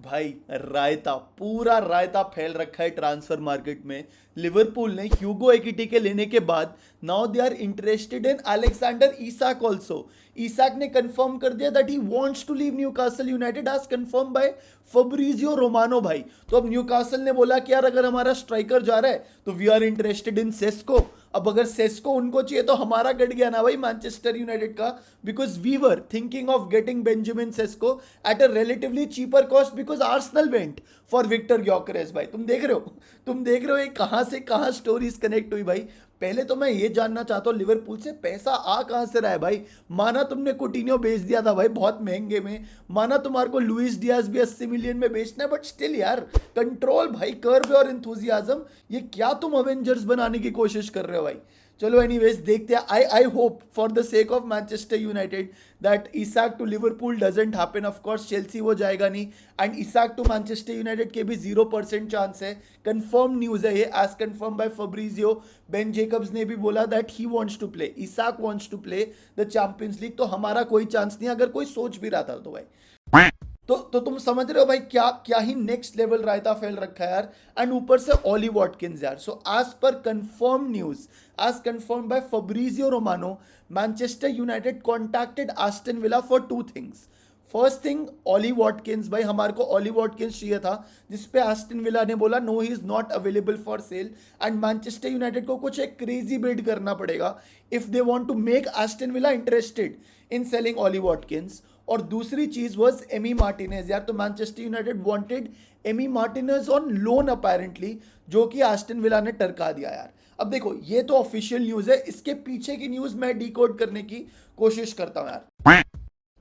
भाई रायता, पूरा रायता फैल रखा है ट्रांसफर मार्केट में। लिवरपूल ने ह्यूगो एकिटी के लेने के बाद now they are interested in Alexander Isak also. Isak ने कंफर्म कर दिया that he wants to leave Newcastle United as confirm by Fabrizio Romano भाई। तो अब न्यूकासल ने बोला कि यार अगर हमारा स्ट्राइकर जा रहा है तो we are interested in Sesko. अब अगर सेस्को उनको चाहिए तो हमारा कट गया ना भाई मैनचेस्टर यूनाइटेड का, because we were thinking of getting Benjamin Sesko at a relatively cheaper cost because Arsenal went for Viktor Gyokeres. भाई तुम देख रहे हो ये कहां से कहां स्टोरीज कनेक्ट हुई भाई। पहले तो मैं ये जानना चाहता हूँ लिवरपूल से पैसा आ कहां से रहा है भाई। माना तुमने कुटिन्यो बेच दिया था भाई बहुत महंगे में, माना तुम्हारे को लुइस डियाज भी 80 मिलियन में बेचना है, बट स्टिल यार कंट्रोल भाई, कर्व और इंथुजियाज्म। ये क्या तुम अवेंजर्स बनाने की कोशिश कर रहे हो भाई। चलो एनीवेज देखते हैं। I hope for the sake of Manchester United that Isak to Liverpool doesn't happen. Of course Chelsea वो जाएगा नहीं, and Isak to Manchester United के भी 0% चांस है। कंफर्म न्यूज है ये, as confirm by Fabrizio. Ben Jacobs ने भी बोला that he wants to play, Isak wants to play the Champions League. तो हमारा कोई चांस नहीं, अगर कोई सोच भी रहा था तो भाई। तो तुम समझ रहे हो भाई क्या क्या ही नेक्स्ट लेवल रायता फैल रखा है यार। एंड ऊपर से ओली वॉटकिंस यार। So as per confirm news, as confirm by Fabrizio Romano, Manchester United contacted Aston Villa for two things. First thing Ollie Watkins भाई, हमारे को ओली वॉटकिंस चाहिए था, जिसपे एस्टन विला ने बोला no he is not available for sale. And Manchester United को कुछ एक क्रेजी बिड करना पड़ेगा if they want to make Aston Villa interested in selling Ollie Watkins. और दूसरी चीज वाज एमी मार्टिनेज यार। तो Manchester United wanted Emi Martinez on loan apparently, जो कि एस्टन विला ने टरका दिया यार। अब देखो ये तो ऑफिशियल न्यूज है, इसके पीछे की न्यूज मैं डिकोड करने की कोशिश करता हूं यार।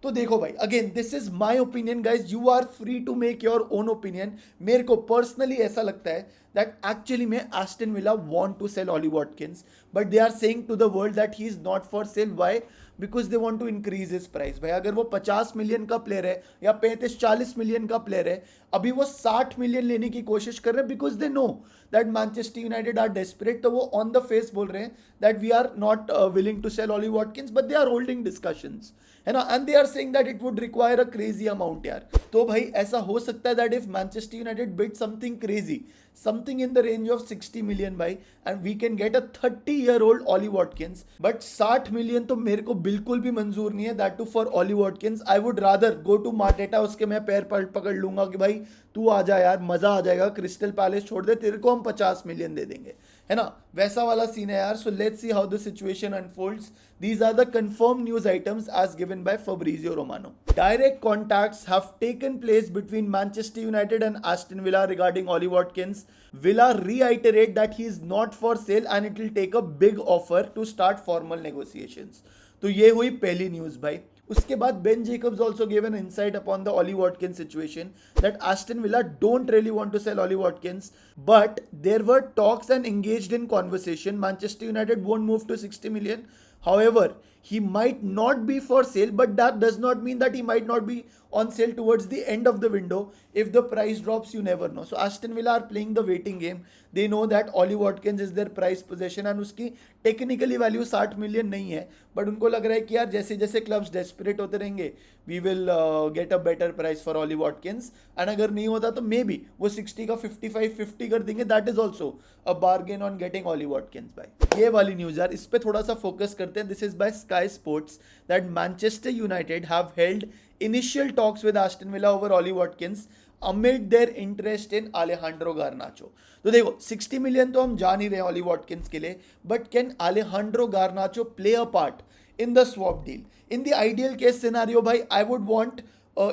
तो देखो भाई, again this is my opinion guys, you are free to make your own opinion. मेरे को पर्सनली ऐसा लगता है दैट एक्चुअली में Aston Villa want to sell Ollie Watkins, but they are saying to the world that he is not for sale. Why? Because they want to increase his price. भाई अगर वो 50 million का player है या 35-40 million का player है, अभी वो 60 मिलियन लेने की कोशिश कर रहे हैं because they know that Manchester United are desperate. तो वो ऑन द फेस बोल रहे हैं that we are not willing to sell Ollie Watkins, but they are holding discussions, है ना। And they are saying that it would require a crazy amount यार। तो भाई ऐसा हो सकता है that if Manchester United bid something crazy, something in the range of 60 million भाई, and we can get a 30-year-old Ollie Watkins। but 60 million तो मेरे को बिल्कुल भी मंजूर नहीं है, that too for Ollie Watkins। I would rather go to Mateta, उसके मैं पैर पकड़ लूंगा कि भाई तू आ जा यार, मजा आ जाएगा, क्रिस्टल पैलेस छोड़ दे, तेरे को हम 50 मिलियन दे देंगे, है ना। वैसा वाला सीन है यार। सो let's see how the situation unfolds. These are the confirmed news items as given by Fabrizio Romano. Direct contacts have taken place between Manchester United and Aston Villa regarding Ollie Watkins. Villa reiterate that he is not for sale and it will take a big offer to start formal negotiations. तो ये हुई पहली news भाई। उसके बाद Ben Jacobs also gave an insight upon the Ollie Watkins situation that Aston Villa don't really want to sell Ollie Watkins, but there were talks and engaged in conversation. Manchester United won't move to 60 million. However, he might not be for sale, but that does not mean that he might not be on sale towards the end of the window. If the price drops, you never know. So Aston Villa are playing the waiting game. They know that Ollie Watkins is their price possession and उसकी technically value 60 million नहीं है, but उनको लग रहा है कि यार जैसे जैसे क्लब्स डेस्परेट होते रहेंगे we will get a better price for Ollie Watkins. And अगर नहीं होता तो मे बी वो 60 का 55-50 कर देंगे। That is also a bargain on getting Ollie Watkins भाई। ये वाली न्यूज यार, इस पे थोड़ा सा फोकस करते हैं। This is by sky sports that Manchester United have held initial talks with Aston Villa over Ollie Watkins amid their interest in Alejandro Garnacho। तो देखो 60 मिलियन तो हम जान ही रहे हैं ऑली वॉटकिंस के लिए, but can Alejandro Garnacho play a part in the swap deal? In the ideal case scenario भाई, I would want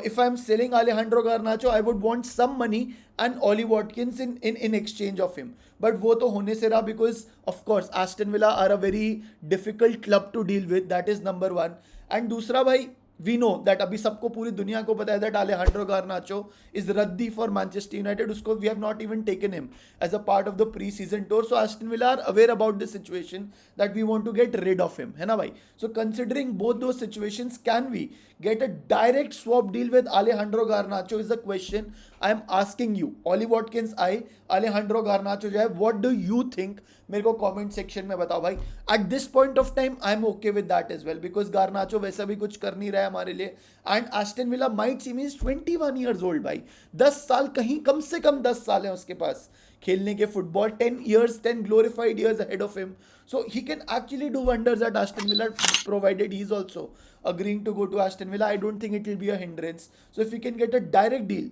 if I'm selling Alejandro Garnacho, I would want some money and Ollie Watkins in exchange of him। but वो तो होने से रहा because of course Aston Villa are a very difficult club to deal with, that is number one। and दूसरा भाई we know that अभी सबको पूरी दुनिया को पता है दैट Alejandro Garnacho इज रद्दी फॉर मैनचेस्टर यूनाइटेड। उसको we have not even taken him as a part of the pre season tour. So Aston Villa are aware about this situation that we want to get rid of him, है ना भाई। So considering both दो situations, can we get a direct swap deal with Alejandro Garnacho is the question I am asking you. Ollie Watkins I, Alejandro Garnacho जो है, what do you think? मेरे को comment section में बताओ भाई। At this point of time I am okay with that as well because Garnacho वैसा भी कुछ कर नहीं रहा है हमारे लिए and Aston Villa might seem is 21 years old भाई. 10 साल, कहीं कम से कम 10 साल है उसके पास खेलने के football. 10 years, 10 glorified years ahead of him. So he can actually do wonders at Aston Villa, provided he is also agreeing to go to Aston Villa. I don't think it will be a hindrance. So if we can get a direct deal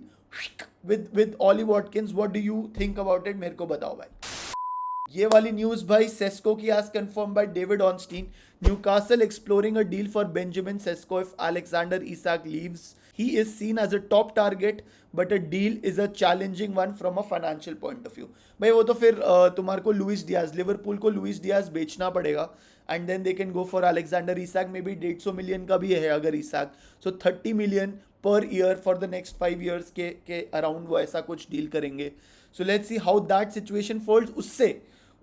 with Ollie Watkins, what do you think about it? मेरे को बताओ भाई. ये वाली news भाई Sesko की आज confirm by David Ornstein. Newcastle exploring a deal for Benjamin Sesko if Alexander Isak leaves. He is seen as a top target, but a deal is a challenging one from a financial point of view. भाई वो तो फिर तुम्हारे को Luis Diaz, Liverpool को Luis Diaz बेचना पड़ेगा and then they can go for Alexander Isak. Maybe 150 million का भी है अगर Isak. So 30 million per year for the next 5 years के अराउंड वो ऐसा कुछ डील करेंगे. So let's see how that situation folds.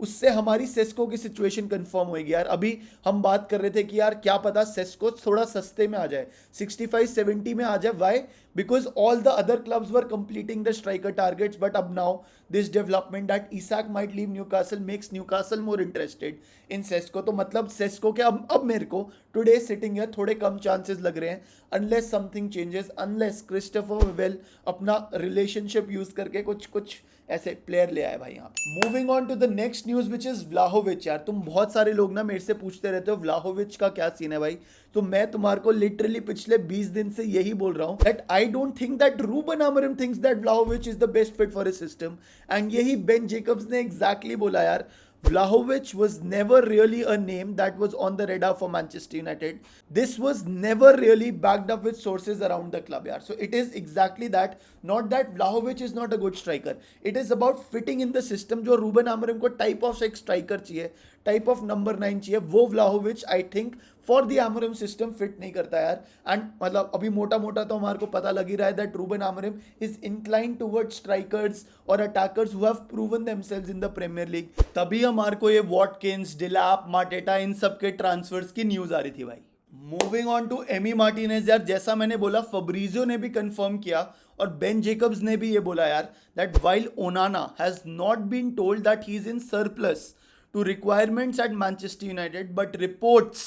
उससे हमारी सेस्को की सिचुएशन कंफर्म होगी यार. अभी हम बात कर रहे थे कि यार क्या पता सेस्को थोड़ा सस्ते में आ जाए, 65-70 में आ जाए. Why? Because all the other clubs were completing the striker targets. But अब now this development that Isak might leave Newcastle makes Newcastle more interested in Sesko. तो मतलब सेस्को के अब मेरे को टुडे सिटिंग है थोड़े कम चांसेस लग रहे हैं, unless something changes, unless Christopher Vell अपना रिलेशनशिप यूज करके कुछ ऐसे प्लेयर ले आए भाई यहाँ. Moving on to the next news which is Vlahovic. यार तुम बहुत सारे लोग ना मेरे से पूछते रहते हो व्लाहोविच का क्या सीन है भाई. तो मैं तुम्हारे को लिटरली पिछले 20 दिन से यही बोल रहा हूँ that I don't think that Ruben Amorim thinks that Vlahovic is the best fit for his system. And यही बेन जेकब्स ने एग्जैक्टली बोला यार. Vlahovic was never really a name that was on the radar for Manchester United. This was never really backed up with sources around the club, yaar. So it is exactly that. Not that Vlahovic is not a good striker. It is about fitting in the system. जो Ruben Amorim को type of एक striker चाहिए, type of number 9 चाहिए, वो Vlahovic I think for the Amorim system fit नहीं करता यार. And मतलब अभी मोटा मोटा तो हमारे को पता लग ही रहा है that Ruben Amorim is incline towards strikers और attackers who have proven themselves in the premier league. तभी हमारे को ये वॉटकिंस, डिलैप, मार्टेटा इन सब के ट्रांसफर्स की न्यूज आ रही थी भाई. Moving on to Emi Martinez. यार जैसा मैंने बोला फब्रिजियो ने भी कंफर्म किया और बेन जेकब्स ने भी ये बोला यार that while Onana has not been told that he is in surplus to requirements at Manchester United, but reports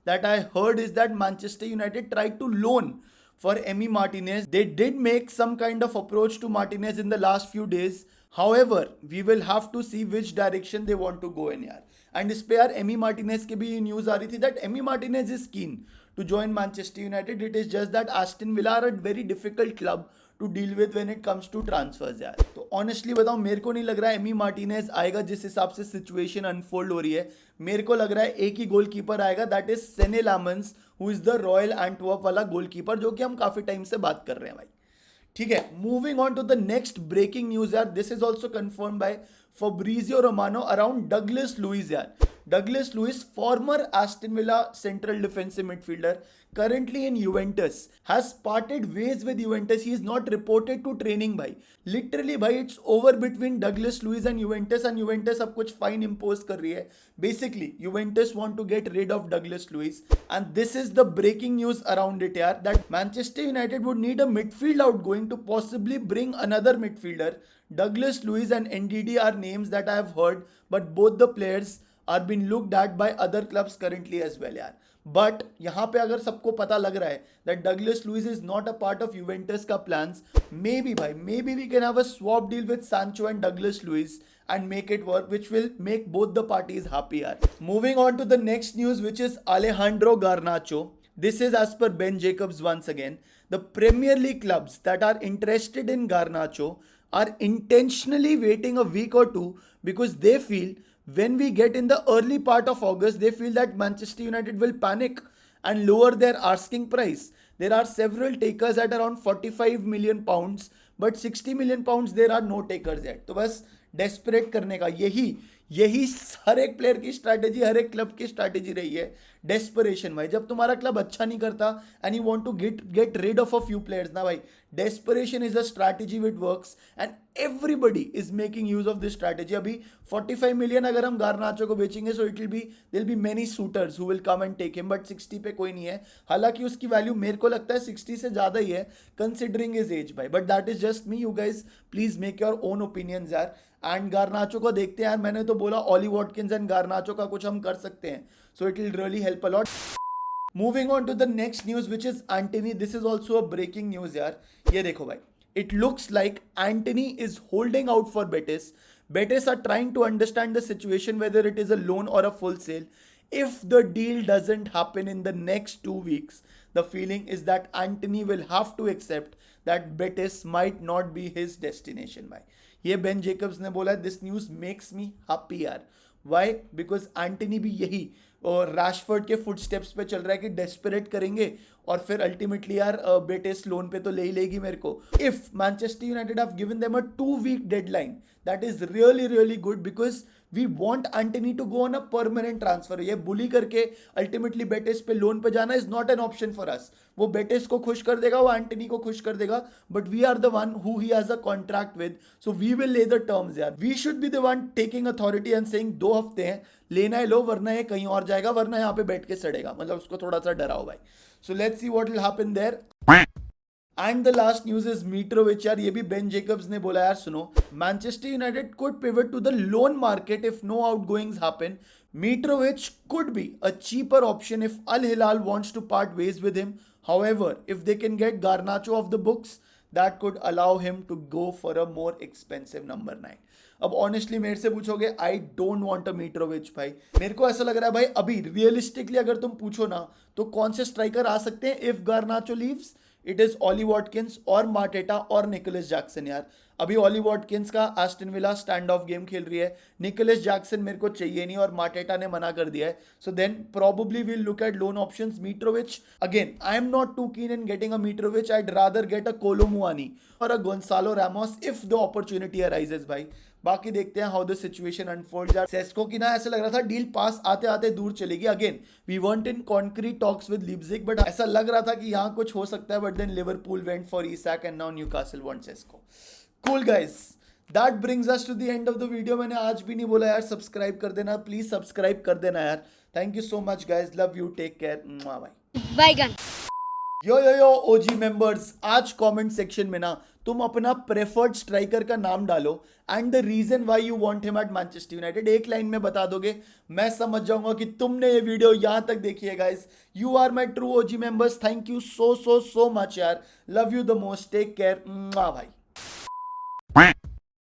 that I heard is that Manchester United tried to loan for Emi Martinez. They did make some kind of approach to Martinez in the last few days. However, we will have to see which direction they want to go in यार. And इस पे यार Amy Martinez की भी news आ रही थी that Amy Martinez is keen to join Manchester United. It is just that Aston Villa are a very difficult club to deal with when it comes to transfers यार. तो honestly बताऊं मेरे को नहीं लग रहा है एमी मार्टिनेज आएगा जिस हिसाब से सिचुएशन अनफोल्ड हो रही है. मेरे को लग रहा है एक ही गोलकीपर आएगा that is Senne Lammens who is the Royal Antwerp वाला गोलकीपर, जो कि हम काफी टाइम से बात कर रहे हैं भाई. ठीक है, moving on to the next breaking news यार. This is also confirm by Fabrizio Romano around Douglas Luiz यार. Douglas Luiz, former Aston Villa central defensive midfielder, currently in Juventus, has parted ways with Juventus. He is not reported to training bhai. Literally bhai, it's over between Douglas Luiz and Juventus अब कुछ fine impose कर रही है. Basically, Juventus want to get rid of Douglas Luiz, and this is the breaking news around it यार, that Manchester United would need a midfield outgoing to possibly bring another midfielder. Douglas Luiz and NDD are names that I have heard, but both the players are being looked at by other clubs currently as well यार. But यहाँ पे अगर सबको पता लग रहा है that Douglas Luiz is not a part of Juventus का plans, maybe भाई, maybe we can have a swap deal with Sancho and Douglas Luiz and make it work, which will make both the parties happy यार. Moving on to the next news, which is Alejandro Garnacho. This is as per Ben Jacobs once again. The Premier League clubs that are interested in Garnacho are intentionally waiting a week or two because they feel when we get in the early part of August, they feel that Manchester United will panic and lower their asking price. There are several takers at around 45 million pounds, but 60 million pounds there are no takers yet. तो बस desperate करने का यही हर एक player की strategy, हर एक club की strategy रही है. डेस्परेशन भाई, जब तुम्हारा क्लब अच्छा नहीं करता and you want to get rid of a few players ना भाई, desperation is a strategy which works and everybody is making use of this strategy. अभी 45 मिलियन अगर हम गारनाचो को बेचेंगे so it will be many suitors who will come and take him, but 60 पे कोई नहीं है. हालांकि उसकी वैल्यू मेरे को लगता है 60 से ज्यादा ही है कंसिडरिंग हिज एज भाई, but that is just me. You guys please make your own opinions यार. एंड गारनाचो को देखते हैं यार. मैंने तो बोला ऑली वॉटकिंस एंड गारनाचो का कुछ हम कर सकते हैं, so it will really help a lot. Moving on to the next news which is Antony. This is also a breaking news यार. ये देखो भाई, it looks like Antony is holding out for Betis. Betis are trying to understand the situation whether it is a loan or a full sale. If the deal doesn't happen in the next 2 weeks, the feeling is that Antony will have to accept that Betis might not be his destination. भाई ये Ben Jacobs ने बोला. This news makes me happy यार. Y? Because Antony भी यही और Rashford के footsteps पे चल रहा है कि डेस्परेट करेंगे और फिर अल्टीमेटली यार बेटिस लोन पे तो ले ही लेगी मेरे को. If Manchester United have given them a 2 week deadline, that is really really good because we want Antony to go on a permanent transfer. ये बुली करके अल्टीमेटली बेटिस पे लोन पे जाना is not an option for us. वो Betis को खुश कर देगा, वो एंटनी को खुश कर देगा, but we are the one who he has a contract with, so we will lay the terms यार. We should be the one taking authority and saying 2 हफ्ते हैं, लेना है लो, वरना ये कहीं और जाएगा, वरना यहाँ पे बैठ के सड़ेगा. मतलब उसको थोड़ा सा डराओ भाई. So let's see what will happen there. And the last news is Mitrovic यार. ये भी बेन जेकब्स ने बोला यार, सुनो, Manchester United could pivot to the loan market if no outgoings happen. Mitrovic could be a cheaper option if Al Hilal wants to part ways with him. However, if they can get Garnacho off the books, that could allow him to go for a more expensive number 9. अब honestly मेरे से पूछोगे, I don't want a मिट्रोविच भाई. मेरे को ऐसा लग रहा है भाई, अभी रियलिस्टिकली अगर तुम पूछो ना, तो कौन से स्ट्राइकर आ सकते हैं if Garnacho leaves? It is Ollie Watkins और मार्टेटा और निकोलस जैक्सन यार. अभी ऑली वॉटकिंस का Aston Villa stand off game खेल रही है, निकोलस जैक्सन मेरे को चाहिए नहीं और मार्टेटा ने मना कर दिया है. So then probably will look at loan options. Mitrovic again, I am not too keen in getting a Mitrovic. I rather get a Kolo Muani or a Goncalo Ramos if the opportunity arises भाई. बाकी देखते हैं how the situation unfolds यार. Sesko की ना ऐसा लग रहा था डील पास आते आते दूर चलेगी. Again we weren't in concrete talks with Leipzig, but ऐसा लग रहा था कि यहाँ कुछ हो सकता है. But then Liverpool went for Isak and now Newcastle wants Sesko. Cool guys, that brings us to the end of the video. मैंने आज भी नहीं बोला यार सब्सक्राइब कर देना, प्लीज सब्सक्राइब कर देना यार. Thank you so much guys, love you, take care, bye bye. Yo OG members, आज कमेंट सेक्शन में ना तुम अपना प्रेफर्ड स्ट्राइकर का नाम डालो and the reason why you want him at Manchester United. एक लाइन में बता दोगे, मैं समझ जाऊंगा कि तुमने ये वीडियो यहां तक देखी है. Guys, you are my true OG members. Thank you so so so much यार. Love you the most, take care भाई.